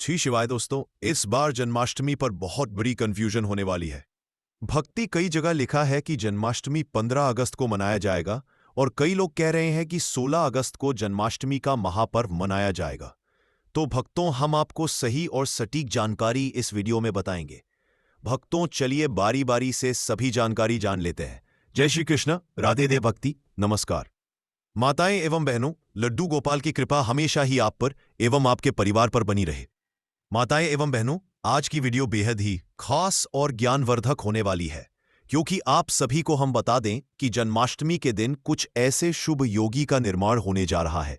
छी शिवाय दोस्तों, इस बार जन्माष्टमी पर बहुत बड़ी कंफ्यूजन होने वाली है। भक्ति कई जगह लिखा है कि जन्माष्टमी 15 अगस्त को मनाया जाएगा और कई लोग कह रहे हैं कि 16 अगस्त को जन्माष्टमी का महापर्व मनाया जाएगा। तो भक्तों, हम आपको सही और सटीक जानकारी इस वीडियो में बताएंगे। भक्तों, चलिए बारी बारी से सभी जानकारी जान लेते हैं। जय श्री कृष्ण, राधे दे भक्ति, नमस्कार। माताएं एवं बहनों, लड्डू गोपाल की कृपा हमेशा ही आप पर एवं आपके परिवार पर बनी रहे। माताएं एवं बहनों, आज की वीडियो बेहद ही खास और ज्ञानवर्धक होने वाली है, क्योंकि आप सभी को हम बता दें कि जन्माष्टमी के दिन कुछ ऐसे शुभ योगी का निर्माण होने जा रहा है।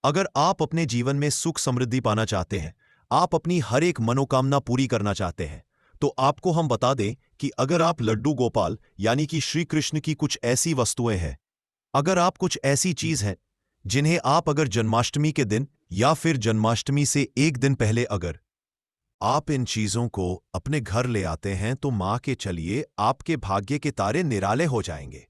अगर आप अपने जीवन में सुख समृद्धि पाना चाहते हैं, आप अपनी हर एक मनोकामना पूरी करना चाहते हैं, तो आपको हम बता दें कि अगर आप लड्डू गोपाल यानी कि श्री कृष्ण की कुछ ऐसी वस्तुएं हैं, अगर आप कुछ ऐसी चीज हैं जिन्हें आप अगर जन्माष्टमी के दिन या फिर जन्माष्टमी से एक दिन पहले अगर आप इन चीजों को अपने घर ले आते हैं, तो मां के चलिए आपके भाग्य के तारे निराले हो जाएंगे।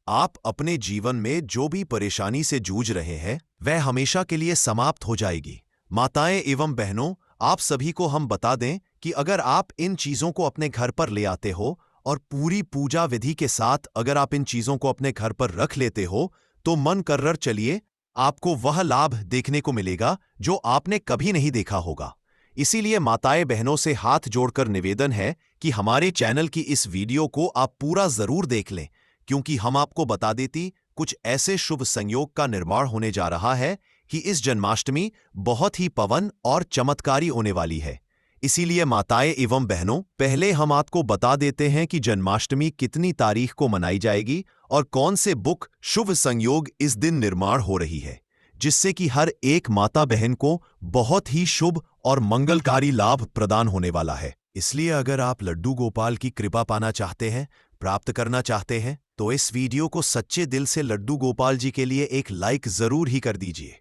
आप अपने जीवन में जो भी परेशानी से जूझ रहे हैं, वह हमेशा के लिए समाप्त हो जाएगी। माताएं एवं बहनों, आप सभी को हम बता दें कि अगर आप इन चीजों को अपने घर पर ले आते हो और पूरी पूजा विधि के साथ अगर आप इन चीजों को अपने घर पर रख लेते हो, तो मन कर्रर चलिए आपको वह लाभ देखने को मिलेगा जो आपने कभी नहीं देखा होगा। इसीलिए माताएं बहनों से हाथ जोड़कर निवेदन है कि हमारे चैनल की इस वीडियो को आप पूरा जरूर देख लें, क्योंकि हम आपको बता देती कुछ ऐसे शुभ संयोग का निर्माण होने जा रहा है कि इस जन्माष्टमी बहुत ही पवन और चमत्कारी होने वाली है। इसीलिए माताएं एवं बहनों, पहले हम आपको बता देते हैं कि जन्माष्टमी कितनी तारीख को मनाई जाएगी और कौन से बुक शुभ संयोग इस दिन निर्माण हो रही है, जिससे कि हर एक माता बहन को बहुत ही शुभ और मंगलकारी लाभ प्रदान होने वाला है। इसलिए अगर आप लड्डू गोपाल की कृपा पाना चाहते हैं, प्राप्त करना चाहते हैं, तो इस वीडियो को सच्चे दिल से लड्डू गोपाल जी के लिए एक लाइक जरूर ही कर दीजिए।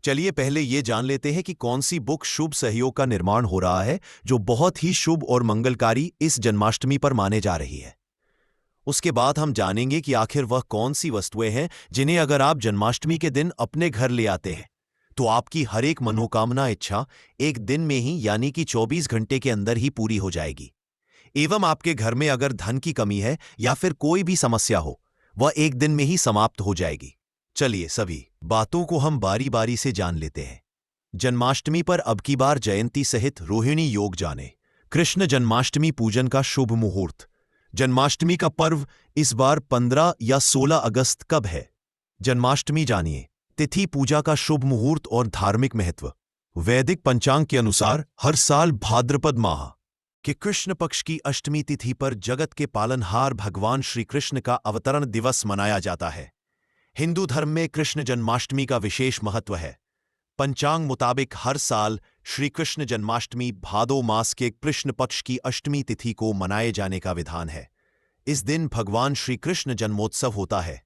चलिए पहले ये जान लेते हैं कि कौन सी बुक शुभ सहयोग का निर्माण हो रहा है, जो बहुत ही शुभ और मंगलकारी इस जन्माष्टमी पर माने जा रही है। उसके बाद हम जानेंगे कि आखिर वह कौन सी वस्तुएं हैं जिन्हें अगर आप जन्माष्टमी के दिन अपने घर ले आते हैं, तो आपकी हर एक मनोकामना इच्छा एक दिन में ही यानी कि 24 घंटे के अंदर ही पूरी हो जाएगी। एवं आपके घर में अगर धन की कमी है या फिर कोई भी समस्या हो, वह एक दिन में ही समाप्त हो जाएगी। चलिए सभी बातों को हम बारी बारी से जान लेते हैं। जन्माष्टमी पर अब की बार जयंती सहित रोहिणी योग जाने। कृष्ण जन्माष्टमी पूजन का शुभ मुहूर्त। जन्माष्टमी का पर्व इस बार 15 या 16 अगस्त कब है? जन्माष्टमी जानिए। तिथि, पूजा का शुभ मुहूर्त और धार्मिक महत्व। वैदिक पंचांग के अनुसार हर साल भाद्रपद माह के कृष्ण पक्ष की अष्टमी तिथि पर जगत के पालनहार भगवान श्री कृष्ण का अवतरण दिवस मनाया जाता है। हिंदू धर्म में कृष्ण जन्माष्टमी का विशेष महत्व है। पंचांग मुताबिक हर साल श्री कृष्ण जन्माष्टमी भादो मास के कृष्ण पक्ष की अष्टमी तिथि को मनाए जाने का विधान है। इस दिन भगवान श्री कृष्ण जन्मोत्सव होता है।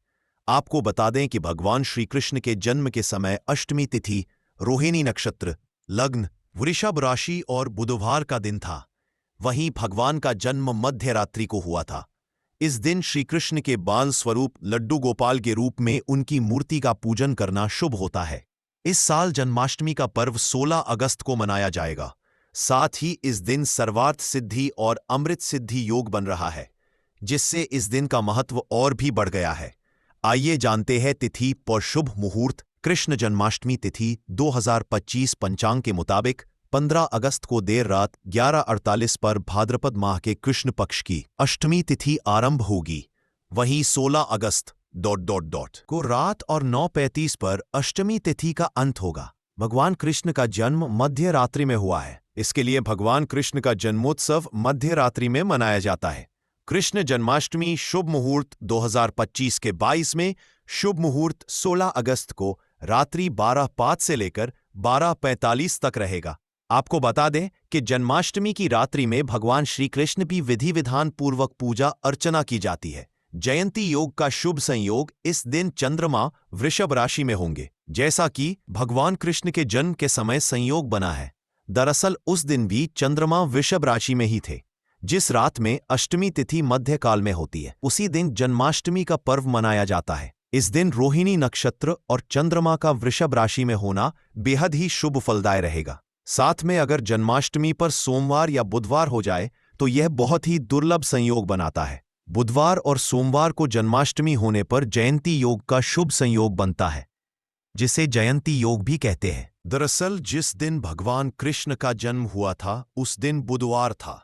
आपको बता दें कि भगवान श्री कृष्ण के जन्म के समय अष्टमी तिथि रोहिणी नक्षत्र, लग्न वृषभ राशि और बुधवार का दिन था। वहीं भगवान का जन्म मध्य रात्रि को हुआ था। इस दिन श्री कृष्ण के बाल स्वरूप लड्डू गोपाल के रूप में उनकी मूर्ति का पूजन करना शुभ होता है। इस साल जन्माष्टमी का पर्व 16 अगस्त को मनाया जाएगा। साथ ही इस दिन सर्वार्थ सिद्धि और अमृत सिद्धि योग बन रहा है, जिससे इस दिन का महत्व और भी बढ़ गया है। आइए जानते हैं तिथि और शुभ मुहूर्त। कृष्ण जन्माष्टमी तिथि 2025 पंचांग के मुताबिक 15 अगस्त को देर रात 11:48 पर भाद्रपद माह के कृष्ण पक्ष की अष्टमी तिथि आरंभ होगी। वहीं 16 अगस्त को रात और 9:35 पर अष्टमी तिथि का अंत होगा। भगवान कृष्ण का जन्म मध्य रात्रि में हुआ है, इसके लिए भगवान कृष्ण का जन्मोत्सव मध्य रात्रि में मनाया जाता है। कृष्ण जन्माष्टमी शुभ मुहूर्त 2025 के 22 में शुभ मुहूर्त 16 अगस्त को रात्रि 12:05 से लेकर 12:45 तक रहेगा। आपको बता दें कि जन्माष्टमी की रात्रि में भगवान श्री कृष्ण की विधि विधान पूर्वक पूजा अर्चना की जाती है। जयंती योग का शुभ संयोग इस दिन चंद्रमा वृषभ राशि में होंगे, जैसा कि भगवान कृष्ण के जन्म के समय संयोग बना है। दरअसल उस दिन भी चंद्रमा वृषभ राशि में ही थे। जिस रात में अष्टमी तिथि मध्यकाल में होती है, उसी दिन जन्माष्टमी का पर्व मनाया जाता है। इस दिन रोहिणी नक्षत्र और चंद्रमा का वृषभ राशि में होना बेहद ही शुभ फलदायक रहेगा। साथ में अगर जन्माष्टमी पर सोमवार या बुधवार हो जाए तो यह बहुत ही दुर्लभ संयोग बनाता है। बुधवार और सोमवार को जन्माष्टमी होने पर जयंती योग का शुभ संयोग बनता है, जिसे जयंती योग भी कहते हैं। दरअसल जिस दिन भगवान कृष्ण का जन्म हुआ था उस दिन बुधवार था।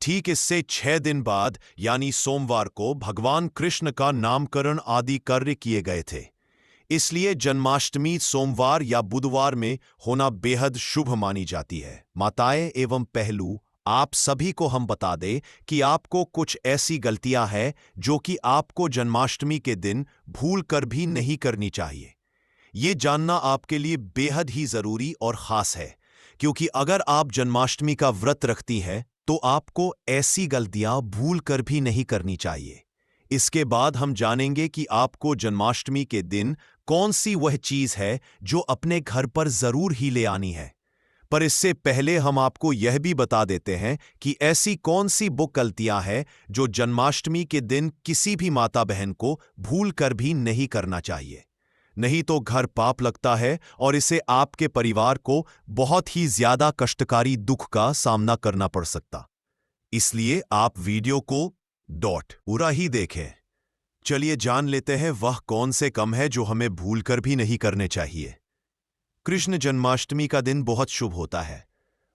ठीक इससे 6 दिन बाद यानी सोमवार को भगवान कृष्ण का नामकरण आदि कार्य किए गए थे। इसलिए जन्माष्टमी सोमवार या बुधवार में होना बेहद शुभ मानी जाती है। माताएं एवं पहलू, आप सभी को हम बता दें कि आपको कुछ ऐसी गलतियां हैं जो कि आपको जन्माष्टमी के दिन भूल कर भी नहीं करनी चाहिए। ये जानना आपके लिए बेहद ही जरूरी और खास है, क्योंकि अगर आप जन्माष्टमी का व्रत रखती हैं तो आपको ऐसी गलतियां भूल कर भी नहीं करनी चाहिए। इसके बाद हम जानेंगे कि आपको जन्माष्टमी के दिन कौन सी वह चीज है जो अपने घर पर जरूर ही ले आनी है। पर इससे पहले हम आपको यह भी बता देते हैं कि ऐसी कौन सी वो गलतियां हैं जो जन्माष्टमी के दिन किसी भी माता बहन को भूल कर भी नहीं करना चाहिए। नहीं तो घर पाप लगता है और इसे आपके परिवार को बहुत ही ज्यादा कष्टकारी दुख का सामना करना पड़ सकता। इसलिए आप वीडियो को पूरा ही देखें। चलिए जान लेते हैं वह कौन से काम है जो हमें भूलकर भी नहीं करने चाहिए। कृष्ण जन्माष्टमी का दिन बहुत शुभ होता है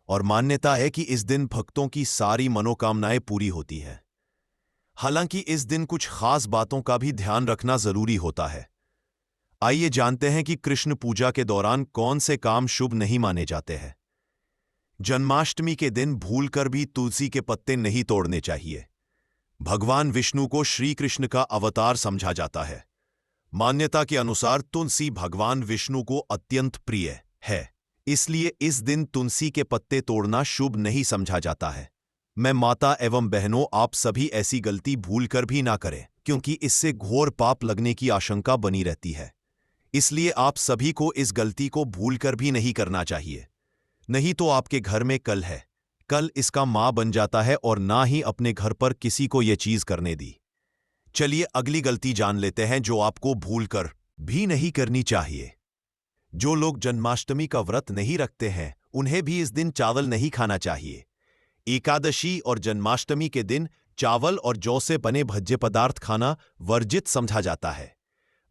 और मान्यता है कि इस दिन भक्तों की सारी मनोकामनाएं पूरी होती है। हालांकि इस दिन कुछ खास बातों का भी ध्यान रखना जरूरी होता है। आइए जानते हैं कि कृष्ण पूजा के दौरान कौन से काम शुभ नहीं माने जाते हैं। जन्माष्टमी के दिन भूलकर भी तुलसी के पत्ते नहीं तोड़ने चाहिए। भगवान विष्णु को श्री कृष्ण का अवतार समझा जाता है। मान्यता के अनुसार तुलसी भगवान विष्णु को अत्यंत प्रिय है, इसलिए इस दिन तुलसी के पत्ते तोड़ना शुभ नहीं समझा जाता है। मैं माता एवं बहनों, आप सभी ऐसी गलती भूलकर भी ना करें, क्योंकि इससे घोर पाप लगने की आशंका बनी रहती है। इसलिए आप सभी को इस गलती को भूलकर भी नहीं करना चाहिए, नहीं तो आपके घर में कल इसका मां बन जाता है और ना ही अपने घर पर किसी को यह चीज करने दी। चलिए अगली गलती जान लेते हैं जो आपको भूलकर भी नहीं करनी चाहिए। जो लोग जन्माष्टमी का व्रत नहीं रखते हैं उन्हें भी इस दिन चावल नहीं खाना चाहिए। एकादशी और जन्माष्टमी के दिन चावल और जौ से बने भज्य पदार्थ खाना वर्जित समझा जाता है।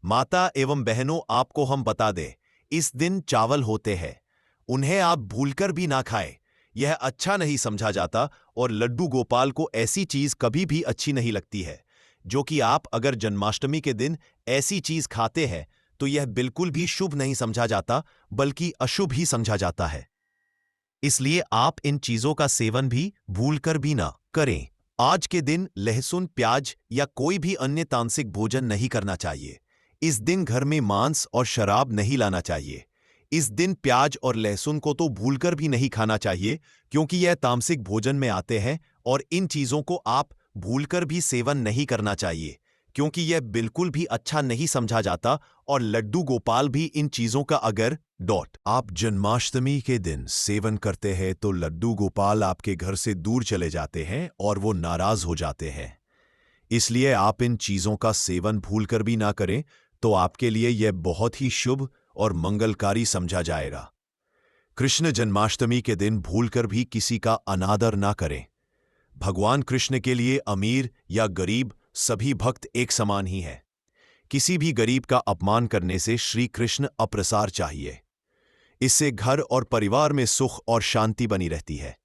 माता एवं बहनों, आपको हम बता दें, इस दिन चावल होते हैं, उन्हें आप भूलकर भी ना खाएं। यह अच्छा नहीं समझा जाता और लड्डू गोपाल को ऐसी चीज कभी भी अच्छी नहीं लगती है, जो कि आप अगर जन्माष्टमी के दिन ऐसी चीज खाते हैं तो यह बिल्कुल भी शुभ नहीं समझा जाता, बल्कि अशुभ ही समझा जाता है। इसलिए आप इन चीजों का सेवन भी भूलकर भी ना करें। आज के दिन लहसुन, प्याज या कोई भी अन्य तामसिक भोजन नहीं करना चाहिए। इस दिन घर में मांस और शराब नहीं लाना चाहिए। इस दिन प्याज और लहसुन को तो भूलकर भी नहीं खाना चाहिए, क्योंकि यह तामसिक भोजन में आते हैं और इन चीजों को आप भूलकर भी सेवन नहीं करना चाहिए, क्योंकि यह बिल्कुल भी अच्छा नहीं समझा जाता। और लड्डू गोपाल भी इन चीजों का अगर आप जन्माष्टमी के दिन सेवन करते हैं तो लड्डू गोपाल आपके घर से दूर चले जाते हैं और वो नाराज हो जाते हैं। इसलिए आप इन चीजों का सेवन भूलकर भी ना करें, तो आपके लिए यह बहुत ही शुभ और मंगलकारी समझा जाएगा। कृष्ण जन्माष्टमी के दिन भूलकर भी किसी का अनादर ना करें। भगवान कृष्ण के लिए अमीर या गरीब सभी भक्त एक समान ही हैं। किसी भी गरीब का अपमान करने से श्री कृष्ण अप्रसार चाहिए। इससे घर और परिवार में सुख और शांति बनी रहती है।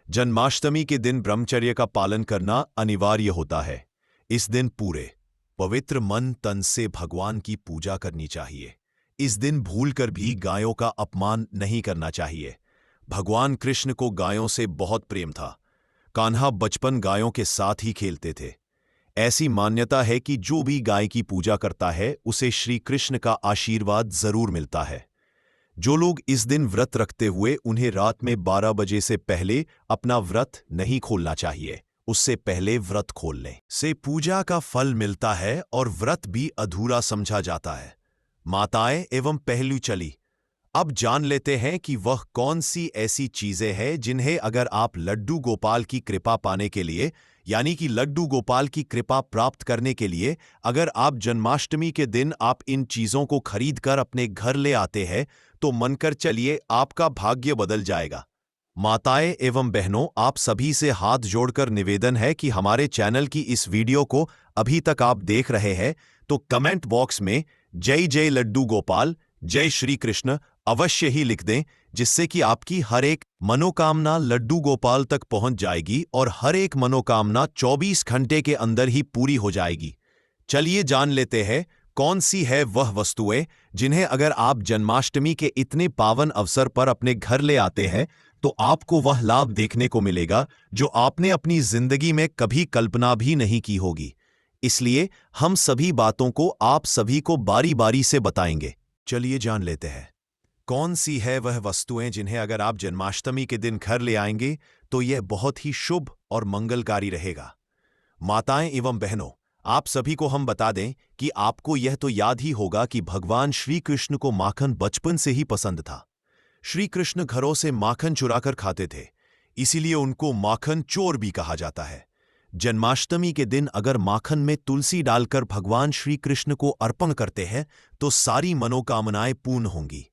जन्माष्टमी के दिन ब्रह्मचर्य का पालन करना अनिवार्य होता है। इस दिन पूरे पवित्र मन तन से भगवान की पूजा करनी चाहिए। इस दिन भूलकर भी गायों का अपमान नहीं करना चाहिए। भगवान कृष्ण को गायों से बहुत प्रेम था। कान्हा बचपन गायों के साथ ही खेलते थे। ऐसी मान्यता है कि जो भी गाय की पूजा करता है उसे श्री कृष्ण का आशीर्वाद जरूर मिलता है। जो लोग इस दिन व्रत रखते हुए उन्हें रात में 12 बजे से पहले अपना व्रत नहीं खोलना चाहिए, उससे पहले व्रत खोलने से पूजा का फल मिलता है और व्रत भी अधूरा समझा जाता है। माताएं एवं पहलू, चली अब जान लेते हैं कि वह कौन सी ऐसी चीजें हैं जिन्हें अगर आप लड्डू गोपाल की कृपा पाने के लिए, यानी कि लड्डू गोपाल की कृपा प्राप्त करने के लिए, अगर आप जन्माष्टमी के दिन आप इन चीजों को खरीद कर अपने घर ले आते हैं तो मनकर चलिए, आपका भाग्य बदल जाएगा। माताएं एवं बहनों, आप सभी से हाथ जोड़कर निवेदन है कि हमारे चैनल की इस वीडियो को अभी तक आप देख रहे हैं तो कमेंट बॉक्स में जय जय लड्डू गोपाल, जय श्री कृष्ण अवश्य ही लिख दें, जिससे कि आपकी हर एक मनोकामना लड्डू गोपाल तक पहुंच जाएगी और हर एक मनोकामना 24 घंटे के अंदर ही पूरी हो जाएगी। चलिए जान लेते हैं कौन सी है वह वस्तुएं जिन्हें अगर आप जन्माष्टमी के इतने पावन अवसर पर अपने घर ले आते हैं तो आपको वह लाभ देखने को मिलेगा जो आपने अपनी जिंदगी में कभी कल्पना भी नहीं की होगी। इसलिए हम सभी बातों को आप सभी को बारी बारी से बताएंगे। चलिए जान लेते हैं कौन सी है वह वस्तुएं जिन्हें अगर आप जन्माष्टमी के दिन घर ले आएंगे तो यह बहुत ही शुभ और मंगलकारी रहेगा। माताएं एवं बहनों, आप सभी को हम बता दें कि आपको यह तो याद ही होगा कि भगवान श्री कृष्ण को माखन बचपन से ही पसंद था। श्री कृष्ण घरों से माखन चुराकर खाते थे, इसीलिए उनको माखन चोर भी कहा जाता है। जन्माष्टमी के दिन अगर माखन में तुलसी डालकर भगवान श्री कृष्ण को अर्पण करते हैं तो सारी मनोकामनाएं पूर्ण होंगी।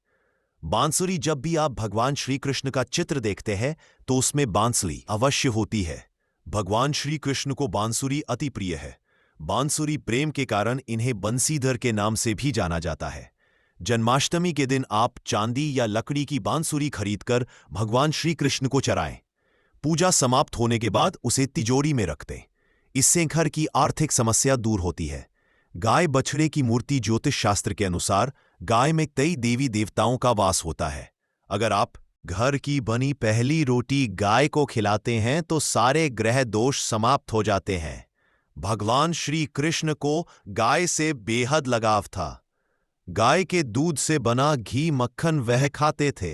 बांसुरी, जब भी आप भगवान श्री कृष्ण का चित्र देखते हैं तो उसमें बांसुरी अवश्य होती है। भगवान श्री कृष्ण को बांसुरी अति प्रिय है। बांसुरी प्रेम के कारण इन्हें बंसीधर के नाम से भी जाना जाता है। जन्माष्टमी के दिन आप चांदी या लकड़ी की बांसुरी खरीदकर भगवान श्री कृष्ण को चढ़ाएं। पूजा समाप्त होने के बाद उसे तिजोरी में रख दें। इससे घर की आर्थिक समस्या दूर होती है। गाय बछड़े की मूर्ति ज्योतिष शास्त्र के अनुसार गाय में कई देवी देवताओं का वास होता है। अगर आप घर की बनी पहली रोटी गाय को खिलाते हैं तो सारे ग्रह दोष समाप्त हो जाते हैं। भगवान श्री कृष्ण को गाय से बेहद लगाव था। गाय के दूध से बना घी मक्खन वह खाते थे,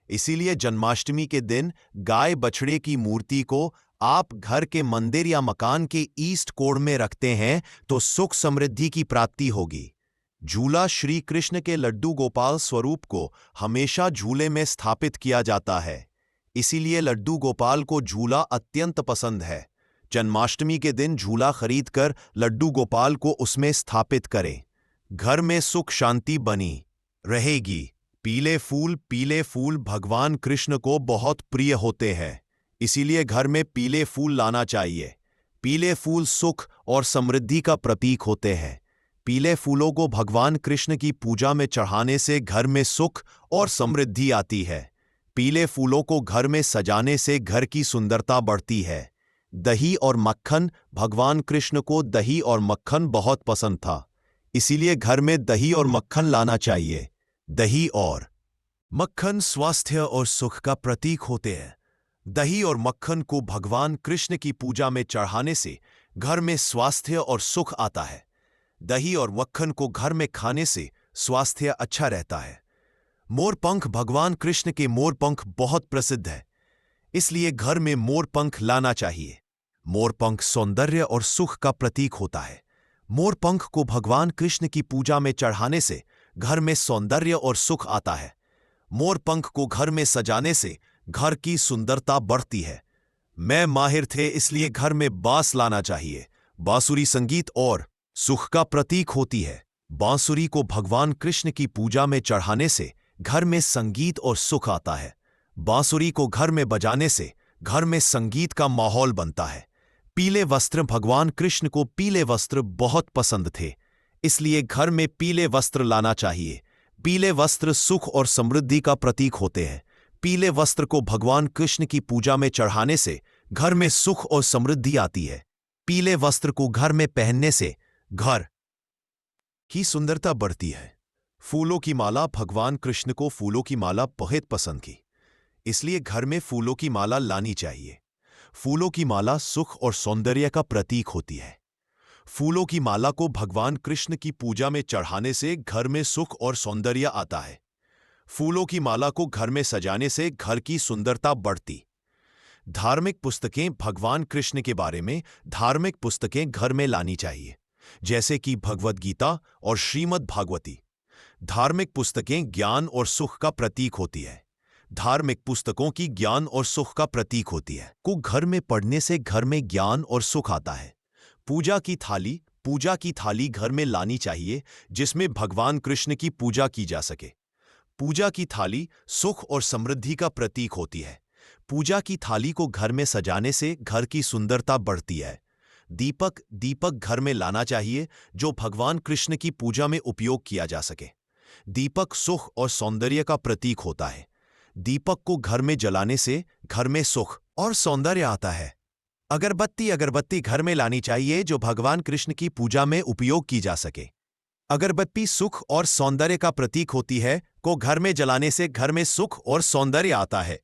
इसीलिए जन्माष्टमी के दिन गाय बछड़े की मूर्ति को आप घर के मंदिर या मकान के ईस्ट कोण में रखते हैं तो सुख समृद्धि की प्राप्ति होगी। झूला, श्री कृष्ण के लड्डू गोपाल स्वरूप को हमेशा झूले में स्थापित किया जाता है, इसीलिए लड्डू गोपाल को झूला अत्यंत पसंद है। जन्माष्टमी के दिन झूला खरीदकर लड्डू गोपाल को उसमें स्थापित करें। घर में सुख शांति बनी रहेगी। पीले फूल भगवान कृष्ण को बहुत प्रिय होते हैं, इसीलिए घर में पीले फूल लाना चाहिए। पीले फूल सुख और समृद्धि का प्रतीक होते हैं। पीले फूलों को भगवान कृष्ण की पूजा में चढ़ाने से घर में सुख और समृद्धि आती है। पीले फूलों को घर में सजाने से घर की सुंदरता बढ़ती है। दही और मक्खन, भगवान कृष्ण को दही और मक्खन बहुत पसंद था, इसीलिए घर में दही और मक्खन लाना चाहिए। दही और मक्खन स्वास्थ्य और सुख का प्रतीक होते हैं। दही और मक्खन को भगवान कृष्ण की पूजा में चढ़ाने से घर में स्वास्थ्य और सुख आता है। दही और मक्खन को घर में खाने से स्वास्थ्य अच्छा रहता है। मोरपंख, भगवान कृष्ण के मोरपंख बहुत प्रसिद्ध है, इसलिए घर में मोरपंख लाना चाहिए। मोरपंख सौंदर्य और सुख का प्रतीक होता है। मोरपंख को भगवान कृष्ण की पूजा में चढ़ाने से घर में सौंदर्य और सुख आता है। मोरपंख को घर में सजाने से घर की सुंदरता बढ़ती है। मैं माहिर थे, इसलिए घर में बांस लाना चाहिए। बांसुरी संगीत और सुख का प्रतीक होती है। बांसुरी को भगवान कृष्ण की पूजा में चढ़ाने से घर में संगीत और सुख आता है। बांसुरी को घर में बजाने से घर में संगीत का माहौल बनता है। पीले वस्त्र, भगवान कृष्ण को पीले वस्त्र बहुत पसंद थे, इसलिए घर में पीले वस्त्र लाना चाहिए। पीले वस्त्र सुख और समृद्धि का प्रतीक होते हैं। पीले वस्त्र को भगवान कृष्ण की पूजा में चढ़ाने से घर में सुख और समृद्धि आती है। पीले वस्त्र को घर में पहनने से घर की सुंदरता बढ़ती है। फूलों की माला, भगवान कृष्ण को फूलों की माला बहुत पसंद की, इसलिए घर में फूलों की माला लानी चाहिए। फूलों की माला सुख और सौंदर्य का प्रतीक होती है। फूलों की माला को भगवान कृष्ण की पूजा में चढ़ाने से घर में सुख और सौंदर्य आता है। फूलों की माला को घर में सजाने से घर की सुंदरता बढ़ती। धार्मिक पुस्तकें, भगवान कृष्ण के बारे में धार्मिक पुस्तकें घर में लानी चाहिए, जैसे कि भगवद गीता और श्रीमद् भागवती। धार्मिक पुस्तकें ज्ञान और सुख का प्रतीक होती है। धार्मिक पुस्तकों की ज्ञान और सुख का प्रतीक होती है को घर में पढ़ने से घर में ज्ञान और सुख आता है। पूजा की थाली घर में लानी चाहिए, जिसमें भगवान कृष्ण की पूजा की जा सके। पूजा की थाली सुख और समृद्धि का प्रतीक होती है। पूजा की थाली को घर में सजाने से घर की सुंदरता बढ़ती है। दीपक घर में लाना चाहिए जो भगवान कृष्ण की पूजा में उपयोग किया जा सके। दीपक सुख और सौंदर्य का प्रतीक होता है। दीपक को घर में जलाने से घर में सुख और सौंदर्य आता है। अगरबत्ती घर में लानी चाहिए जो भगवान कृष्ण की पूजा में उपयोग की जा सके। अगरबत्ती सुख और सौंदर्य का प्रतीक होती है को घर में जलाने से घर में सुख और सौंदर्य आता है।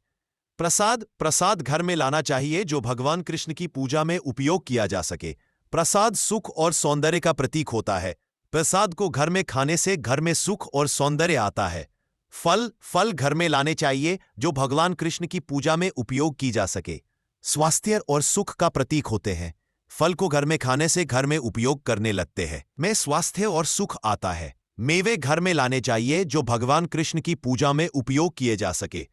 प्रसाद घर में लाना चाहिए जो भगवान कृष्ण की पूजा में उपयोग किया जा सके। प्रसाद सुख और सौंदर्य का प्रतीक होता है। प्रसाद को घर में खाने से घर में सुख और सौंदर्य आता है। फल घर में लाने चाहिए जो भगवान कृष्ण की पूजा में उपयोग की जा सके। स्वास्थ्य और सुख का प्रतीक होते हैं। फल को घर में खाने से घर में उपयोग करने लगते हैं में स्वास्थ्य और सुख आता है। मेवे घर में लाने चाहिए जो भगवान कृष्ण की पूजा में उपयोग किए जा सके।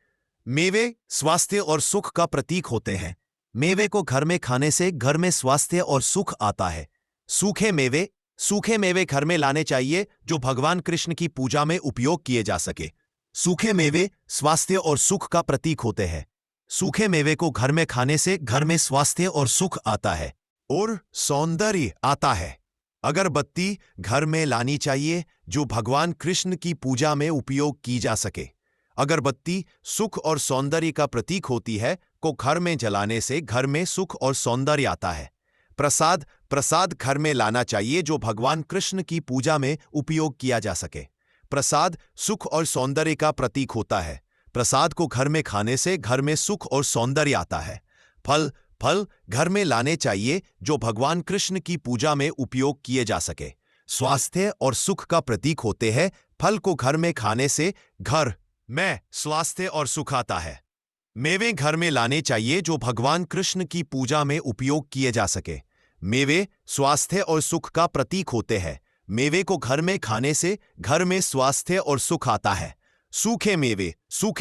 मेवे स्वास्थ्य और सुख का प्रतीक होते हैं। मेवे को घर में खाने से घर में स्वास्थ्य और सुख आता है। सूखे मेवे घर में लाने चाहिए जो भगवान कृष्ण की पूजा में उपयोग किए जा सके। सूखे मेवे स्वास्थ्य और सुख का प्रतीक होते हैं। सूखे मेवे को घर में खाने से घर में स्वास्थ्य और सुख आता है और सौंदर्य आता है। अगरबत्ती घर में लानी चाहिए जो भगवान कृष्ण की पूजा में उपयोग की जा सके। अगरबत्ती सुख और सौंदर्य का प्रतीक होती है को घर में जलाने से घर में सुख और सौंदर्य आता है। प्रसाद घर में लाना चाहिए जो भगवान कृष्ण की पूजा में उपयोग किया जा सके। प्रसाद सुख और सौंदर्य का प्रतीक होता है। प्रसाद को घर में खाने से घर में सुख और सौंदर्य आता है। फल घर में लाने चाहिए जो भगवान कृष्ण की पूजा में उपयोग किए जा सके। स्वास्थ्य और सुख का प्रतीक होते हैं। फल को घर में खाने से घर में स्वास्थ्य और सुख आता है। मेवे घर में लाने चाहिए जो भगवान कृष्ण की पूजा में उपयोग किए जा सके। मेवे स्वास्थ्य और सुख का प्रतीक होते हैं। मेवे को घर में खाने से घर में स्वास्थ्य और सुख आता है। सूखे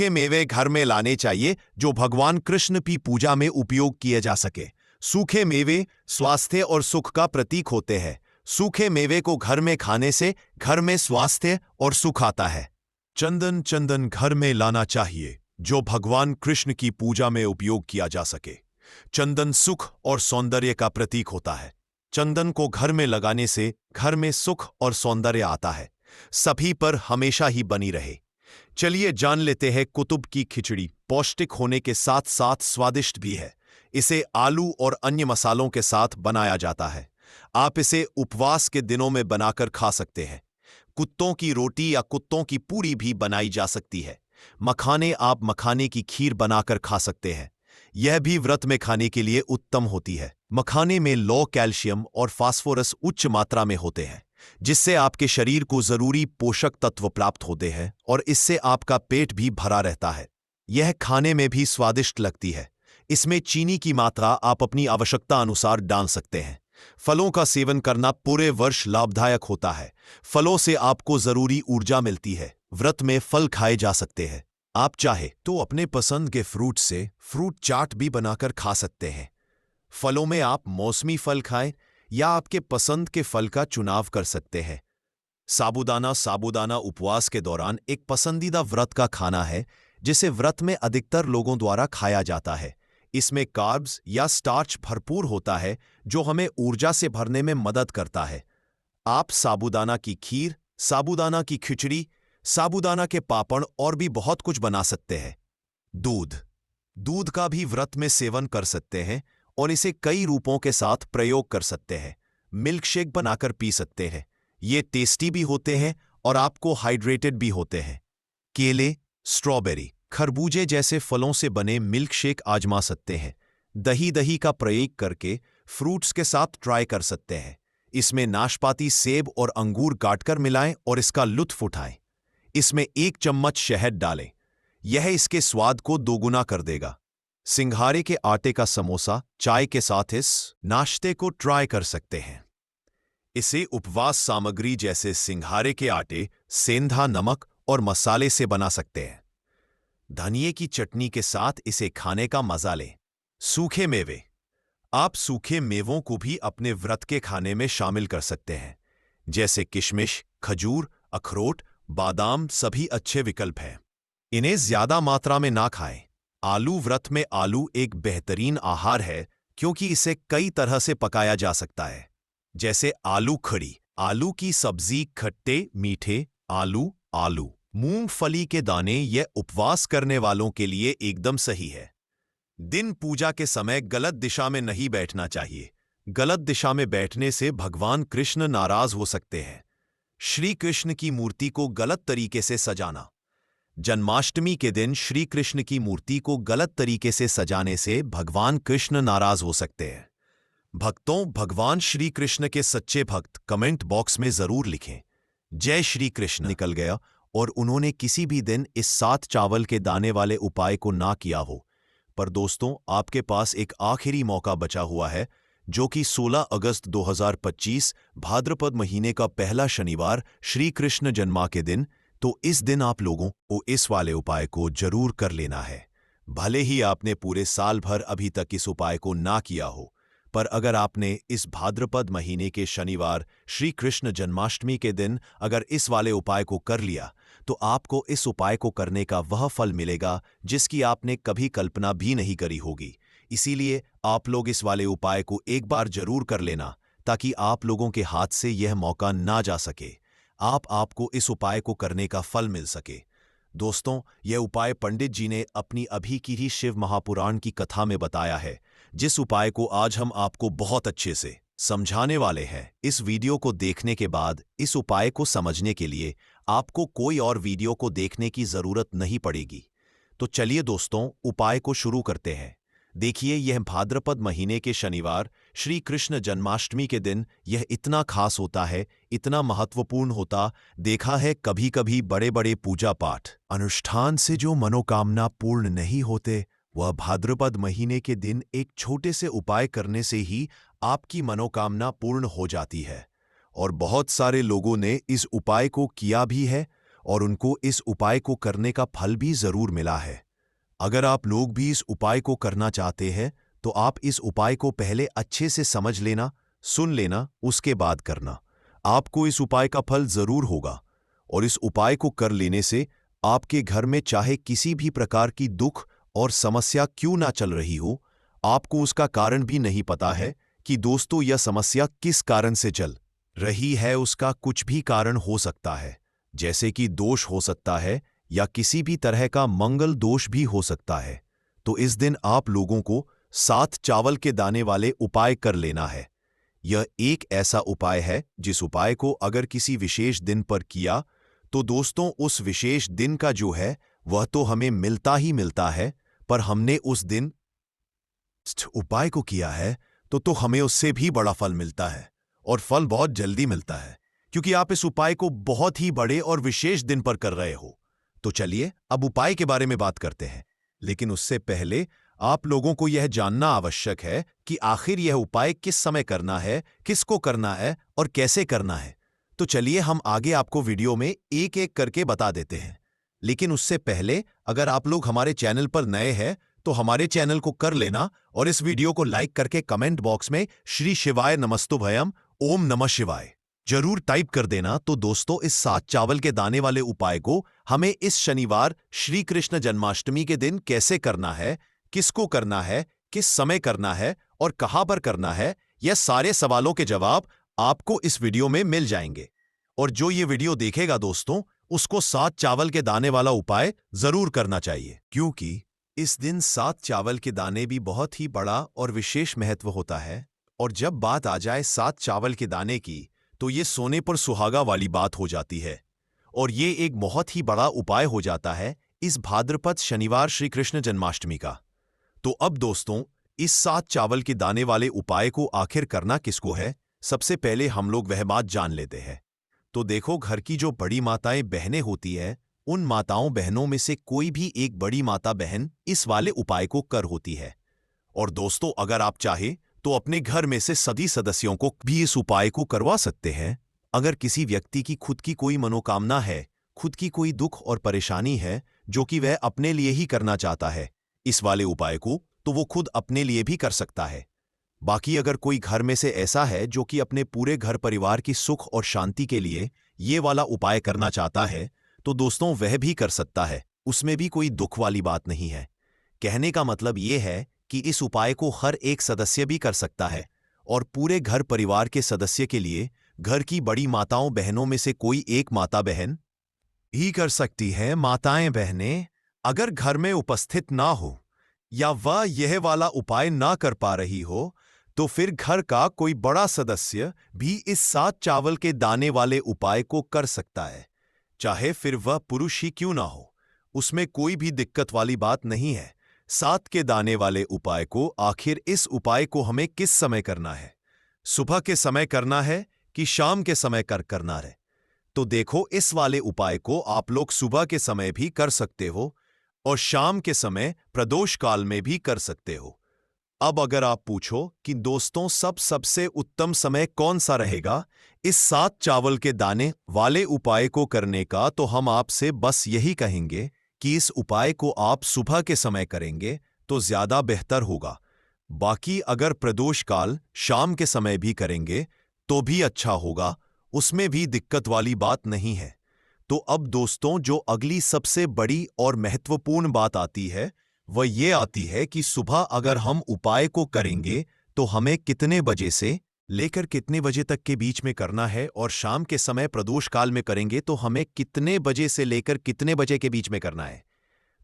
मेवे घर में लाने चाहिए जो भगवान कृष्ण की पूजा में उपयोग किए जा सके। सूखे मेवे स्वास्थ्य और सुख का प्रतीक होते हैं। सूखे मेवे को घर में खाने से घर में स्वास्थ्य और सुख आता है। चंदन घर में लाना चाहिए जो भगवान कृष्ण की पूजा में उपयोग किया जा सके। चंदन सुख और सौंदर्य का प्रतीक होता है। चंदन को घर में लगाने से घर में सुख और सौंदर्य आता है। सभी पर हमेशा ही बनी रहे। चलिए जान लेते हैं कुतुब की खिचड़ी पौष्टिक होने के साथ साथ स्वादिष्ट भी है। इसे आलू और अन्य मसालों के साथ बनाया जाता है। आप इसे उपवास के दिनों में बनाकर खा सकते हैं। कुत्तों की रोटी या कुत्तों की पूरी भी बनाई जा सकती है। आप मखाने की खीर बनाकर खा सकते हैं। यह भी व्रत में खाने के लिए उत्तम होती है। मखाने में लौ कैल्शियम और फास्फोरस उच्च मात्रा में होते हैं जिससे आपके शरीर को जरूरी पोषक तत्व प्राप्त होते हैं और इससे आपका पेट भी भरा रहता है। यह खाने में भी स्वादिष्ट लगती है। इसमें चीनी की मात्रा आप अपनी आवश्यकता अनुसार डाल सकते हैं। फलों का सेवन करना पूरे वर्ष लाभदायक होता है। फलों से आपको जरूरी ऊर्जा मिलती है। व्रत में फल खाए जा सकते हैं। आप चाहे तो अपने पसंद के फ्रूट से फ्रूट चाट भी बनाकर खा सकते हैं। फलों में आप मौसमी फल खाएं या आपके पसंद के फल का चुनाव कर सकते हैं। साबूदाना उपवास के दौरान एक पसंदीदा व्रत का खाना है जिसे व्रत में अधिकतर लोगों द्वारा खाया जाता है। इसमें कार्ब्स या स्टार्च भरपूर होता है जो हमें ऊर्जा से भरने में मदद करता है। आप साबूदाना की खीर, साबूदाना की खिचड़ी, साबूदाना के पापड़ और भी बहुत कुछ बना सकते हैं। दूध का भी व्रत में सेवन कर सकते हैं और इसे कई रूपों के साथ प्रयोग कर सकते हैं। मिल्क शेक बनाकर पी सकते हैं। ये टेस्टी भी होते हैं और आपको हाइड्रेटेड भी होते हैं। केले, स्ट्रॉबेरी, खरबूजे जैसे फलों से बने मिल्क शेक आजमा सकते हैं। दही का प्रयोग करके फ्रूट्स के साथ ट्राई कर सकते हैं। इसमें नाशपाती, सेब और अंगूर काटकर मिलाएं और इसका लुत्फ उठाएं। इसमें 1 चम्मच शहद डालें। यह इसके स्वाद को दोगुना कर देगा। सिंघाड़े के आटे का समोसा चाय के साथ इस नाश्ते को ट्राई कर सकते हैं। इसे उपवास सामग्री जैसे सिंघाड़े के आटे, सेंधा नमक और मसाले से बना सकते हैं। धनिये की चटनी के साथ इसे खाने का मजा लें। सूखे मेवे, आप सूखे मेवों को भी अपने व्रत के खाने में शामिल कर सकते हैं, जैसे किशमिश, खजूर, अखरोट बादाम सभी अच्छे विकल्प हैं। इन्हें ज्यादा मात्रा में ना खाएं। आलू व्रत में आलू एक बेहतरीन आहार है क्योंकि इसे कई तरह से पकाया जा सकता है, जैसे आलू खड़ी, आलू की सब्जी, खट्टे मीठे आलू, आलू मूंगफली के दाने। यह उपवास करने वालों के लिए एकदम सही है। दिन पूजा के समय गलत दिशा में नहीं बैठना चाहिए। गलत दिशा में बैठने से भगवान कृष्ण नाराज हो सकते हैं। श्री कृष्ण की मूर्ति को गलत तरीके से सजाना। जन्माष्टमी के दिन श्री कृष्ण की मूर्ति को गलत तरीके से सजाने से भगवान कृष्ण नाराज हो सकते हैं। भक्तों, भगवान श्री कृष्ण के सच्चे भक्त कमेंट बॉक्स में जरूर लिखें, जय श्री कृष्ण। निकल गया और उन्होंने किसी भी दिन इस 7 चावल के दाने वाले उपाय को ना किया हो। पर दोस्तों, आपके पास एक आखिरी मौका बचा हुआ है, जो कि 16 अगस्त 2025 भाद्रपद महीने का पहला शनिवार श्री कृष्ण जन्मा के दिन। तो इस दिन आप लोगों को इस वाले उपाय को जरूर कर लेना है। भले ही आपने पूरे साल भर अभी तक इस उपाय को ना किया हो, पर अगर आपने इस भाद्रपद महीने के शनिवार श्री कृष्ण जन्माष्टमी के दिन अगर इस वाले उपाय को कर लिया, तो आपको इस उपाय को करने का वह फल मिलेगा जिसकी आपने कभी कल्पना भी नहीं करी होगी। इसीलिए आप लोग इस वाले उपाय को एक बार जरूर कर लेना, ताकि आप लोगों के हाथ से यह मौका ना जा सके। आपको इस उपाय को करने का फल मिल सके। दोस्तों, यह उपाय पंडित जी ने अपनी अभी की ही शिव महापुराण की कथा में बताया है, जिस उपाय को आज हम आपको बहुत अच्छे से समझाने वाले हैं। इस वीडियो को देखने के बाद इस उपाय को समझने के लिए आपको कोई और वीडियो को देखने की जरूरत नहीं पड़ेगी। तो चलिए दोस्तों, उपाय को शुरू करते हैं। देखिए, यह भाद्रपद महीने के शनिवार श्री कृष्ण जन्माष्टमी के दिन यह इतना खास होता है, इतना महत्वपूर्ण होता। देखा है कभी कभी बड़े बड़े पूजा पाठ अनुष्ठान से जो मनोकामना पूर्ण नहीं होते, वह भाद्रपद महीने के दिन एक छोटे से उपाय करने से ही आपकी मनोकामना पूर्ण हो जाती है। और बहुत सारे लोगों ने इस उपाय को किया भी है और उनको इस उपाय को करने का फल भी जरूर मिला है। अगर आप लोग भी इस उपाय को करना चाहते हैं, तो आप इस उपाय को पहले अच्छे से समझ लेना, सुन लेना, उसके बाद करना। आपको इस उपाय का फल जरूर होगा। और इस उपाय को कर लेने से आपके घर में चाहे किसी भी प्रकार की दुख और समस्या क्यों ना चल रही हो, आपको उसका कारण भी नहीं पता है कि दोस्तों यह समस्या किस कारण से चल रही है। उसका कुछ भी कारण हो सकता है, जैसे कि दोष हो सकता है या किसी भी तरह का मंगल दोष भी हो सकता है। तो इस दिन आप लोगों को 7 चावल के दाने वाले उपाय कर लेना है। यह एक ऐसा उपाय है जिस उपाय को अगर किसी विशेष दिन पर किया, तो दोस्तों उस विशेष दिन का जो है वह तो हमें मिलता ही मिलता है, पर हमने उस दिन उपाय को किया है तो हमें उससे भी बड़ा फल मिलता है। और फल बहुत जल्दी मिलता है, क्योंकि आप इस उपाय को बहुत ही बड़े और विशेष दिन पर कर रहे हो। तो चलिए अब उपाय के बारे में बात करते हैं, लेकिन उससे पहले आप लोगों को यह जानना आवश्यक है कि आखिर यह उपाय किस समय करना है, किसको करना है और कैसे करना है। तो चलिए हम आगे आपको वीडियो में एक एक करके बता देते हैं। लेकिन उससे पहले अगर आप लोग हमारे चैनल पर नए हैं, तो हमारे चैनल को कर लेना और इस वीडियो को लाइक करके कमेंट बॉक्स में श्री शिवाय नमस्तुभयम ओम नमः शिवाय जरूर टाइप कर देना। तो दोस्तों, इस 7 चावल के दाने वाले उपाय को हमें इस शनिवार श्री कृष्ण जन्माष्टमी के दिन कैसे करना है, किसको करना है, किस समय करना है और कहां पर करना है, यह सारे सवालों के जवाब आपको इस वीडियो में मिल जाएंगे। और जो ये वीडियो देखेगा दोस्तों, उसको 7 चावल के दाने वाला उपाय जरूर करना चाहिए, क्योंकि इस दिन 7 चावल के दाने भी बहुत ही बड़ा और विशेष महत्व होता है। और जब बात आ जाए 7 चावल के दाने की, तो ये सोने पर सुहागा वाली बात हो जाती है और ये एक बहुत ही बड़ा उपाय हो जाता है इस भाद्रपद शनिवार श्री कृष्ण जन्माष्टमी का। तो अब दोस्तों, इस 7 चावल के दाने वाले उपाय को आखिर करना किसको है, सबसे पहले हम लोग वह बात जान लेते हैं। तो देखो, घर की जो बड़ी माताएं बहनें होती है, उन माताओं बहनों में से कोई भी एक बड़ी माता बहन इस वाले उपाय को कर होती है। और दोस्तों, अगर आप चाहे तो अपने घर में से सभी सदस्यों को भी इस उपाय को करवा सकते हैं। अगर किसी व्यक्ति की खुद की कोई मनोकामना है, खुद की कोई दुख और परेशानी है जो कि वह अपने लिए ही करना चाहता है इस वाले उपाय को, तो वो खुद अपने लिए भी कर सकता है। बाकी अगर कोई घर में से ऐसा है जो कि अपने पूरे घर परिवार की सुख और शांति के लिए ये वाला उपाय करना चाहता है, तो दोस्तों वह भी कर सकता है, उसमें भी कोई दुख वाली बात नहीं है। कहने का मतलब ये है कि इस उपाय को हर एक सदस्य भी कर सकता है और पूरे घर परिवार के सदस्य के लिए घर की बड़ी माताओं बहनों में से कोई एक माता बहन ही कर सकती है। माताएं बहनें अगर घर में उपस्थित ना हो या वह यह वाला उपाय ना कर पा रही हो तो फिर घर का कोई बड़ा सदस्य भी इस 7 चावल के दाने वाले उपाय को कर सकता है, चाहे फिर वह पुरुष ही क्यों ना हो। उसमें कोई भी दिक्कत वाली बात नहीं है। 7 के दाने वाले उपाय को आखिर इस उपाय को हमें किस समय करना है? सुबह के समय करना है कि शाम के समय करना है? तो देखो, इस वाले उपाय को आप लोग सुबह के समय भी कर सकते हो और शाम के समय प्रदोष काल में भी कर सकते हो। अब अगर आप पूछो कि दोस्तों सबसे उत्तम समय कौन सा रहेगा इस 7 चावल के दाने वाले उपाय को करने का, तो हम आपसे बस यही कहेंगे कि इस उपाय को आप सुबह के समय करेंगे तो ज्यादा बेहतर होगा। बाकी अगर प्रदोष काल शाम के समय भी करेंगे तो भी अच्छा होगा, उसमें भी दिक्कत वाली बात नहीं है। तो अब दोस्तों जो अगली सबसे बड़ी और महत्वपूर्ण बात आती है वह ये आती है कि सुबह अगर हम उपाय को करेंगे तो हमें कितने बजे से लेकर कितने बजे तक के बीच में करना है, और शाम के समय प्रदोष काल में करेंगे तो हमें कितने बजे से लेकर कितने बजे के बीच में करना है।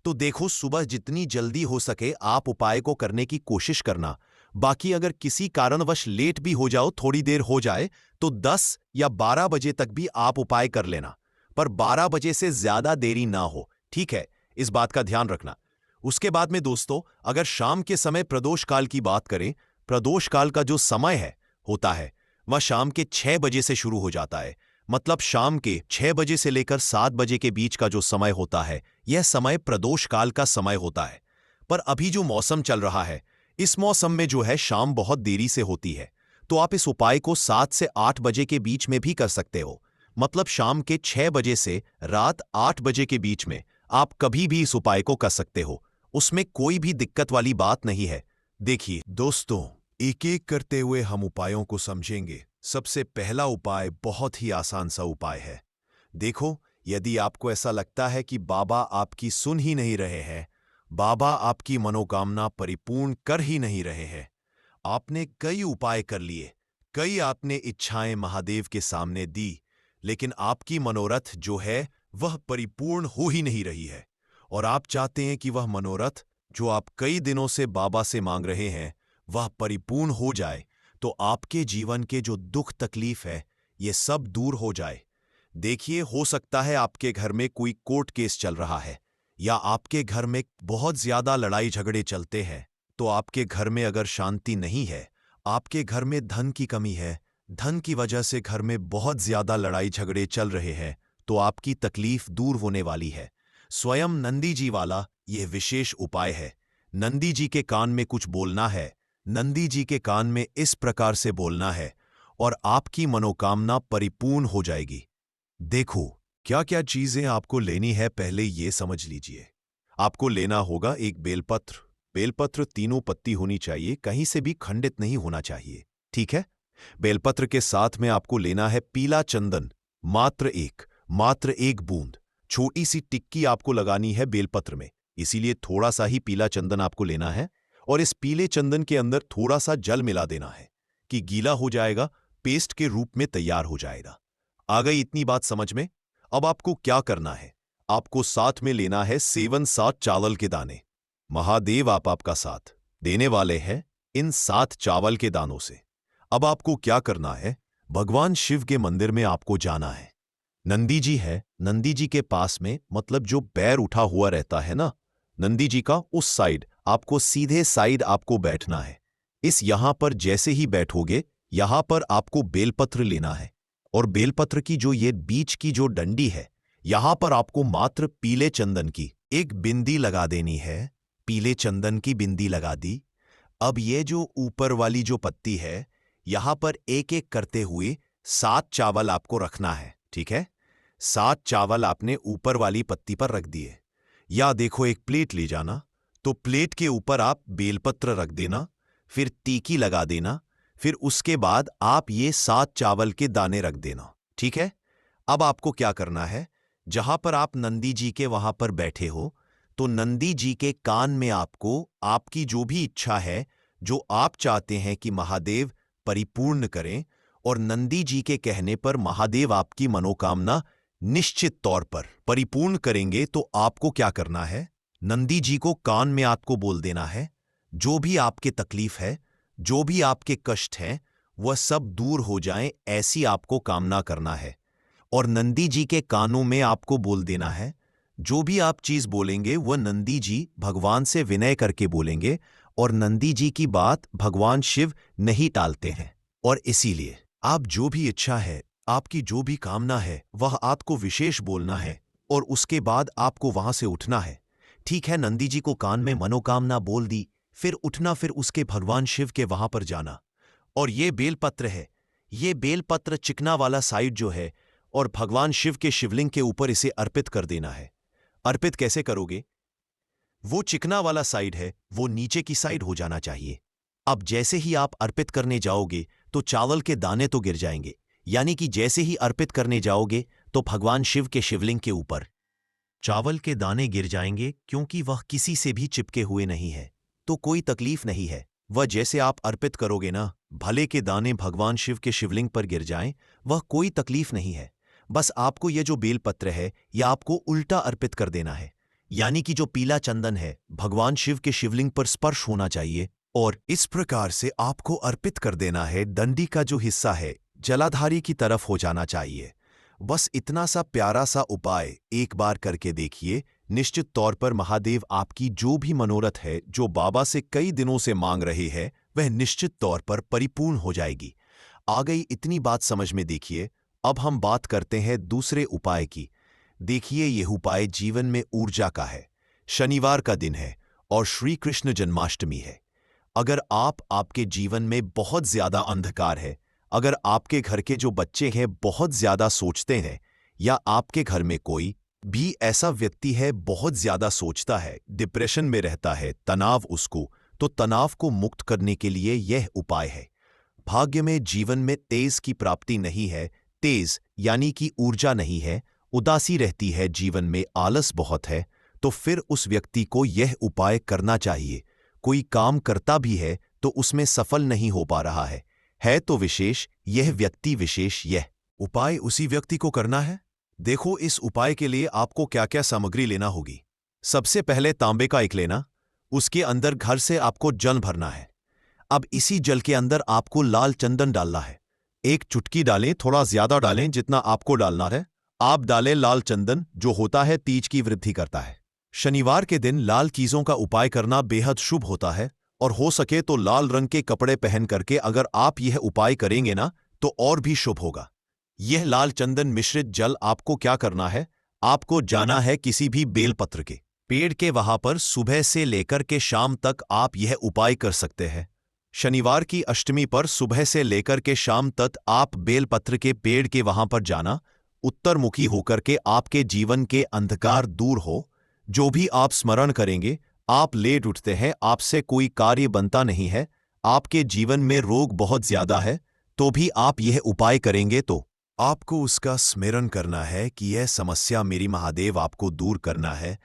तो देखो, सुबह जितनी जल्दी हो सके आप उपाय को करने की कोशिश करना। बाकी अगर किसी कारणवश लेट भी हो जाओ, थोड़ी देर हो जाए, तो 10 या 12 बजे तक भी आप उपाय कर लेना, पर 12 बजे से ज्यादा देरी ना हो, ठीक है? इस बात का ध्यान रखना। उसके बाद में दोस्तों अगर शाम के समय प्रदोष काल की बात करें, प्रदोष काल का जो समय होता है वह शाम के 6 बजे से शुरू हो जाता है। मतलब शाम के 6 बजे से लेकर 7 बजे के बीच का जो समय होता है यह समय प्रदोष काल का समय होता है। पर अभी जो मौसम चल रहा है, इस मौसम में जो है शाम बहुत देरी से होती है, तो आप इस उपाय को 7 से 8 बजे के बीच में भी कर सकते हो। मतलब शाम के 6 बजे से रात 8 बजे के बीच में आप कभी भी इस उपाय को कर सकते हो, उसमें कोई भी दिक्कत वाली बात नहीं है। देखिए दोस्तों, एक एक करते हुए हम उपायों को समझेंगे। सबसे पहला उपाय बहुत ही आसान सा उपाय है। देखो, यदि आपको ऐसा लगता है कि बाबा आपकी सुन ही नहीं रहे हैं, बाबा आपकी मनोकामना परिपूर्ण कर ही नहीं रहे हैं, आपने कई उपाय कर लिए, कई आपने इच्छाएं महादेव के सामने दी, लेकिन आपकी मनोरथ जो है वह परिपूर्ण हो ही नहीं रही है, और आप चाहते हैं कि वह मनोरथ जो आप कई दिनों से बाबा से मांग रहे हैं वह परिपूर्ण हो जाए, तो आपके जीवन के जो दुख तकलीफ है ये सब दूर हो जाए। देखिए, हो सकता है आपके घर में कोई कोर्ट केस चल रहा है या आपके घर में बहुत ज्यादा लड़ाई झगड़े चलते हैं, तो आपके घर में अगर शांति नहीं है, आपके घर में धन की कमी है, धन की वजह से घर में बहुत ज्यादा लड़ाई झगड़े चल रहे हैं, तो आपकी तकलीफ दूर होने वाली है। स्वयं नंदी जी वाला यह विशेष उपाय है। नंदी जी के कान में कुछ बोलना है, नंदी जी के कान में इस प्रकार से बोलना है और आपकी मनोकामना परिपूर्ण हो जाएगी। देखो, क्या क्या चीजें आपको लेनी है पहले ये समझ लीजिए। आपको लेना होगा एक बेलपत्र। बेलपत्र तीनों पत्ती होनी चाहिए, कहीं से भी खंडित नहीं होना चाहिए, ठीक है? बेलपत्र के साथ में आपको लेना है पीला चंदन, मात्र एक बूंद। छोटी सी टिक्की आपको लगानी है बेलपत्र में, इसीलिए थोड़ा सा ही पीला चंदन आपको लेना है और इस पीले चंदन के अंदर थोड़ा सा जल मिला देना है कि गीला हो जाएगा, पेस्ट के रूप में तैयार हो जाएगा। आ गई इतनी बात समझ में? अब आपको क्या करना है, आपको साथ में लेना है 7 चावल के दाने। महादेव आपका साथ देने वाले हैं इन 7 चावल के दानों से। अब आपको क्या करना है, भगवान शिव के मंदिर में आपको जाना है। नंदी जी है, नंदी जी के पास में, मतलब जो पैर उठा हुआ रहता है ना नंदी जी का, उस साइड आपको सीधे साइड आपको बैठना है। इस यहां पर जैसे ही बैठोगे यहां पर आपको बेलपत्र लेना है और बेलपत्र की जो ये बीच की जो डंडी है यहां पर आपको मात्र पीले चंदन की एक बिंदी लगा देनी है। पीले चंदन की बिंदी लगा दी। अब ये जो ऊपर वाली जो पत्ती है यहां पर एक एक करते हुए 7 चावल आपको रखना है, ठीक है? 7 चावल आपने ऊपर वाली पत्ती पर रख दिए। या देखो, एक प्लेट ले जाना, तो प्लेट के ऊपर आप बेलपत्र रख देना, फिर टीकी लगा देना, फिर उसके बाद आप ये 7 चावल के दाने रख देना, ठीक है? अब आपको क्या करना है, जहां पर आप नंदी जी के वहां पर बैठे हो, तो नंदी जी के कान में आपको आपकी जो भी इच्छा है, जो आप चाहते हैं कि महादेव परिपूर्ण करें, और नंदी जी के कहने पर महादेव आपकी मनोकामना निश्चित तौर पर परिपूर्ण करेंगे। तो आपको क्या करना है? नंदी जी को कान में आपको बोल देना है, जो भी आपके तकलीफ है, जो भी आपके कष्ट हैं, वह सब दूर हो जाएं, ऐसी आपको कामना करना है। और नंदी जी के कानों में आपको बोल देना है, जो भी आप चीज बोलेंगे वह नंदी जी भगवान से विनय करके बोलेंगे, और नंदी जी की बात भगवान शिव नहीं टालते हैं। और इसीलिए आप जो भी इच्छा है, आपकी जो भी कामना है, वह आपको विशेष बोलना है, और उसके बाद आपको वहां से उठना है। ठीक है, नंदी जी को कान में मनोकामना बोल दी, फिर उठना, फिर उसके भगवान शिव के वहां पर जाना। और ये बेलपत्र है, ये बेलपत्र चिकना वाला साइड जो है, और भगवान शिव के शिवलिंग के ऊपर इसे अर्पित कर देना है। अर्पित कैसे करोगे? वो चिकना वाला साइड है, वो नीचे की साइड हो जाना चाहिए। अब जैसे ही आप अर्पित करने जाओगे तो चावल के दाने तो गिर जाएंगे, यानी कि जैसे ही अर्पित करने जाओगे तो भगवान शिव के शिवलिंग के ऊपर चावल के दाने गिर जाएंगे, क्योंकि वह किसी से भी चिपके हुए नहीं है, तो कोई तकलीफ नहीं है। वह जैसे आप अर्पित करोगे ना, भले के दाने भगवान शिव के शिवलिंग पर गिर जाएं, वह कोई तकलीफ नहीं है। बस आपको यह जो बेलपत्र है, यह आपको उल्टा अर्पित कर देना है, यानी कि जो पीला चंदन है भगवान शिव के शिवलिंग पर स्पर्श होना चाहिए, और इस प्रकार से आपको अर्पित कर देना है। डंडी का जो हिस्सा है जलाधारी की तरफ हो जाना चाहिए। बस इतना सा प्यारा सा उपाय एक बार करके देखिए, निश्चित तौर पर महादेव आपकी जो भी मनोरथ है, जो बाबा से कई दिनों से मांग रहे हैं, वह निश्चित तौर पर परिपूर्ण हो जाएगी। आ गई इतनी बात समझ में? देखिए, अब हम बात करते हैं दूसरे उपाय की। देखिए, यह उपाय जीवन में ऊर्जा का है। शनिवार का दिन है और श्री कृष्ण जन्माष्टमी है। अगर आपके जीवन में बहुत ज्यादा अंधकार है, अगर आपके घर के जो बच्चे हैं बहुत ज्यादा सोचते हैं, या आपके घर में कोई भी ऐसा व्यक्ति है बहुत ज्यादा सोचता है, डिप्रेशन में रहता है, तनाव उसको, तो तनाव को मुक्त करने के लिए यह उपाय है। भाग्य में जीवन में तेज की प्राप्ति नहीं है, तेज यानी कि ऊर्जा नहीं है, उदासी रहती है, जीवन में आलस बहुत है, तो फिर उस व्यक्ति को यह उपाय करना चाहिए। कोई काम करता भी है तो उसमें सफल नहीं हो पा रहा है तो विशेष, यह व्यक्ति विशेष, यह उपाय उसी व्यक्ति को करना है। देखो, इस उपाय के लिए आपको क्या क्या सामग्री लेना होगी। सबसे पहले तांबे का एक लेना, उसके अंदर घर से आपको जल भरना है। अब इसी जल के अंदर आपको लाल चंदन डालना है। एक चुटकी डालें, थोड़ा ज्यादा डालें जितना आपको डालना है। आप डालें लाल चंदन, जो होता है तीज की वृद्धि करता है। शनिवार के दिन लाल चीजों का उपाय करना बेहद शुभ होता है, और हो सके तो लाल रंग के कपड़े पहन करके अगर आप यह उपाय करेंगे ना, तो और भी शुभ होगा। यह लाल चंदन मिश्रित जल आपको क्या करना है? आपको जाना है किसी भी बेलपत्र के पेड़ के वहां पर, सुबह से लेकर के शाम तक आप यह उपाय कर सकते हैं। शनिवार की अष्टमी पर सुबह से लेकर के शाम तक आप बेलपत्र के पेड़ के वहां पर जाना, उत्तरमुखी होकर के। आपके जीवन के अंधकार दूर हो, जो भी आप स्मरण करेंगे, आप लेट उठते हैं, आपसे कोई कार्य बनता नहीं है, आपके जीवन में रोग बहुत ज्यादा है, तो भी आप यह उपाय करेंगे तो आपको उसका स्मरण करना है कि यह समस्या मेरी महादेव आपको दूर करना है।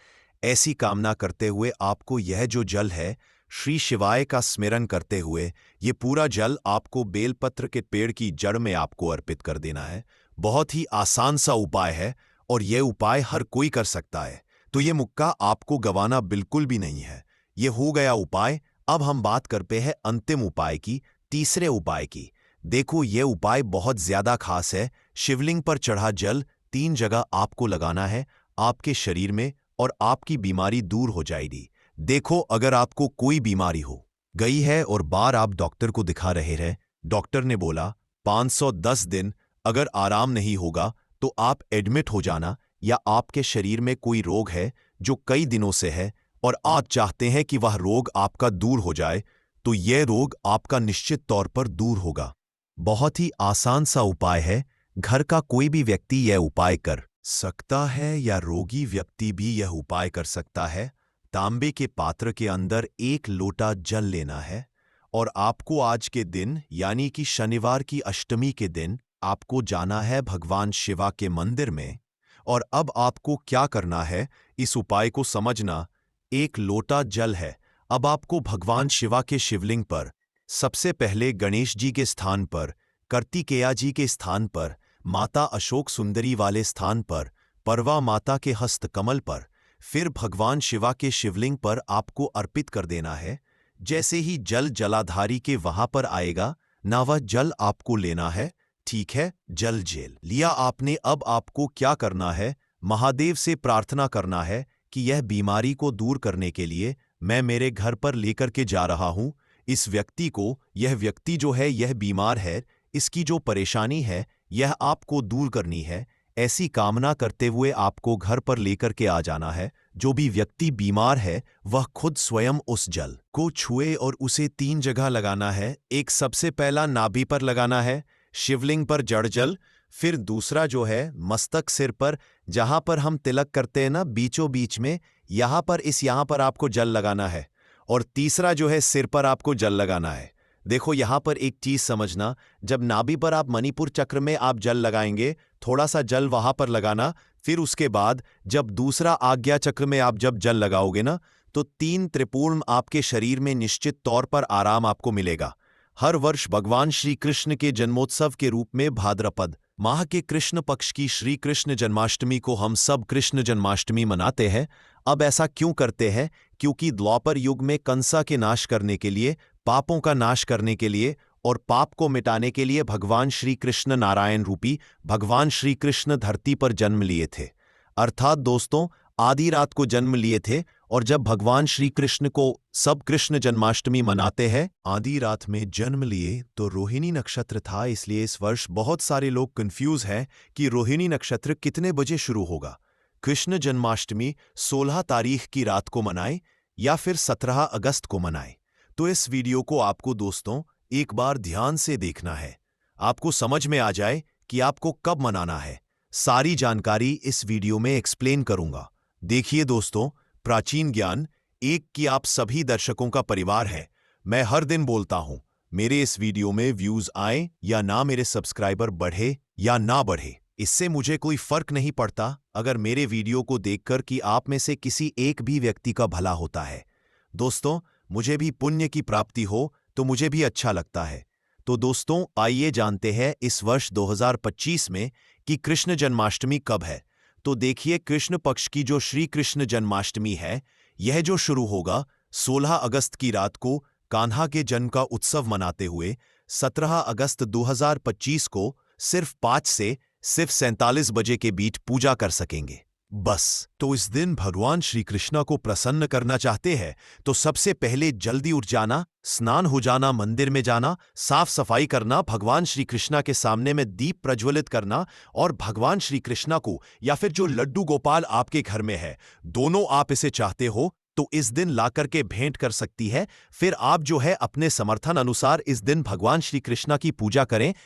ऐसी कामना करते हुए आपको यह जो जल है, श्री शिवाय का स्मरण करते हुए, ये पूरा जल आपको बेलपत्र के पेड़ की जड़ में आपको अर्पित कर देना है। बहुत ही आसान सा उपाय है, और यह उपाय हर कोई कर सकता है, तो ये मौका आपको गंवाना बिल्कुल भी नहीं है। ये हो गया उपाय। अब हम बात करते हैं अंतिम उपाय की, तीसरे उपाय की। देखो, यह उपाय बहुत ज्यादा खास है। शिवलिंग पर चढ़ा जल 3 जगह आपको लगाना है, आपके शरीर में, और आपकी बीमारी दूर हो जाएगी। देखो, अगर आपको कोई बीमारी हो गई है और बार आप डॉक्टर को दिखा रहे हैं, डॉक्टर ने बोला 510 दिन अगर आराम नहीं होगा तो आप एडमिट हो जाना, या आपके शरीर में कोई रोग है जो कई दिनों से है और आप चाहते हैं कि वह रोग आपका दूर हो जाए, तो यह रोग आपका निश्चित तौर पर दूर होगा। बहुत ही आसान सा उपाय है, घर का कोई भी व्यक्ति यह उपाय कर सकता है, या रोगी व्यक्ति भी यह उपाय कर सकता है। तांबे के पात्र के अंदर 1 लोटा जल लेना है, और आपको आज के दिन यानी कि शनिवार की अष्टमी के दिन आपको जाना है भगवान शिवा के मंदिर में, और अब आपको क्या करना है, इस उपाय को समझना। एक लोटा जल है। अब आपको भगवान शिवा के शिवलिंग पर, सबसे पहले गणेश जी के स्थान पर, कार्तिकेया जी के स्थान पर, माता अशोक सुंदरी वाले स्थान पर, परवा माता के हस्त कमल पर, फिर भगवान शिवा के शिवलिंग पर आपको अर्पित कर देना है। जैसे ही जल जलाधारी के वहां पर आएगा ना, वह जल आपको लेना है। ठीक है, जल जेल लिया आपने। अब आपको क्या करना है, महादेव से प्रार्थना करना है कि यह बीमारी को दूर करने के लिए मैं मेरे घर पर लेकर के जा रहा हूं इस व्यक्ति को। यह व्यक्ति जो है यह बीमार है, इसकी जो परेशानी है यह आपको दूर करनी है। ऐसी कामना करते हुए आपको घर पर लेकर के आ जाना है। जो भी व्यक्ति बीमार है वह खुद स्वयं उस जल को छुए और उसे 3 जगह लगाना है। एक सबसे पहला नाभि पर लगाना है, शिवलिंग पर जड़ जल। फिर दूसरा जो है मस्तक सिर पर, जहां पर हम तिलक करते हैं ना, बीचों बीच में, यहां पर आपको जल लगाना है। और तीसरा जो है सिर पर आपको जल लगाना है। देखो यहां पर एक चीज समझना, जब नाभि पर आप मणिपुर चक्र में आप जल लगाएंगे, थोड़ा सा जल वहां पर लगाना। फिर उसके बाद जब दूसरा आज्ञा चक्र में आप जब जल लगाओगे ना, तो 3 त्रिपूर्ण आपके शरीर में निश्चित तौर पर आराम आपको मिलेगा। हर वर्ष भगवान श्री कृष्ण के जन्मोत्सव के रूप में भाद्रपद माह के कृष्ण पक्ष की श्री कृष्ण जन्माष्टमी को हम सब कृष्ण जन्माष्टमी मनाते हैं। अब ऐसा क्यों करते हैं? क्योंकि द्वापर युग में कंसा के नाश करने के लिए, पापों का नाश करने के लिए और पाप को मिटाने के लिए भगवान श्री कृष्ण नारायण रूपी भगवान श्री कृष्ण धरती पर जन्म लिए थे। अर्थात दोस्तों, आधी रात को जन्म लिए थे। और जब भगवान श्री कृष्ण को सब कृष्ण जन्माष्टमी मनाते हैं, आधी रात में जन्म लिए, तो रोहिणी नक्षत्र था। इसलिए इस वर्ष बहुत सारे लोग कंफ्यूज हैं कि रोहिणी नक्षत्र कितने बजे शुरू होगा। कृष्ण जन्माष्टमी 16 तारीख की रात को मनाएं या फिर 17 अगस्त को मनाएं। तो इस वीडियो को आपको दोस्तों एक बार ध्यान से देखना है, आपको समझ में आ जाए कि आपको कब मनाना है। सारी जानकारी इस वीडियो में एक्सप्लेन करूंगा। देखिए दोस्तों, प्राचीन ज्ञान एक की आप सभी दर्शकों का परिवार है। मैं हर दिन बोलता हूं, मेरे इस वीडियो में व्यूज आए या ना, मेरे सब्सक्राइबर बढ़े या ना बढ़े, इससे मुझे कोई फर्क नहीं पड़ता। अगर मेरे वीडियो को देखकर कि आप में से किसी एक भी व्यक्ति का भला होता है दोस्तों, मुझे भी पुण्य की प्राप्ति हो तो मुझे भी अच्छा लगता है। तो दोस्तों आइए जानते हैं इस वर्ष 2025 में कि कृष्ण जन्माष्टमी कब है। तो देखिए, कृष्ण पक्ष की जो श्री कृष्ण जन्माष्टमी है, यह जो शुरू होगा 16 अगस्त की रात को कान्हा के जन्म का उत्सव मनाते हुए 17 अगस्त 2025 को सिर्फ 5 से सिर्फ 47 बजे के बीच पूजा कर सकेंगे बस। तो इस दिन भगवान श्री कृष्ण को प्रसन्न करना चाहते हैं तो सबसे पहले जल्दी उठ जाना, स्नान हो जाना, मंदिर में जाना, साफ सफाई करना, भगवान श्री कृष्ण के सामने में दीप प्रज्वलित करना और भगवान श्री कृष्ण को या फिर जो लड्डू गोपाल आपके घर में है, दोनों आप इसे चाहते हो तो इस दिन ला करके भेंट कर सकती है। फिर आप जो है अपने समर्थन अनुसार इस दिन भगवान श्री कृष्ण की पूजा करें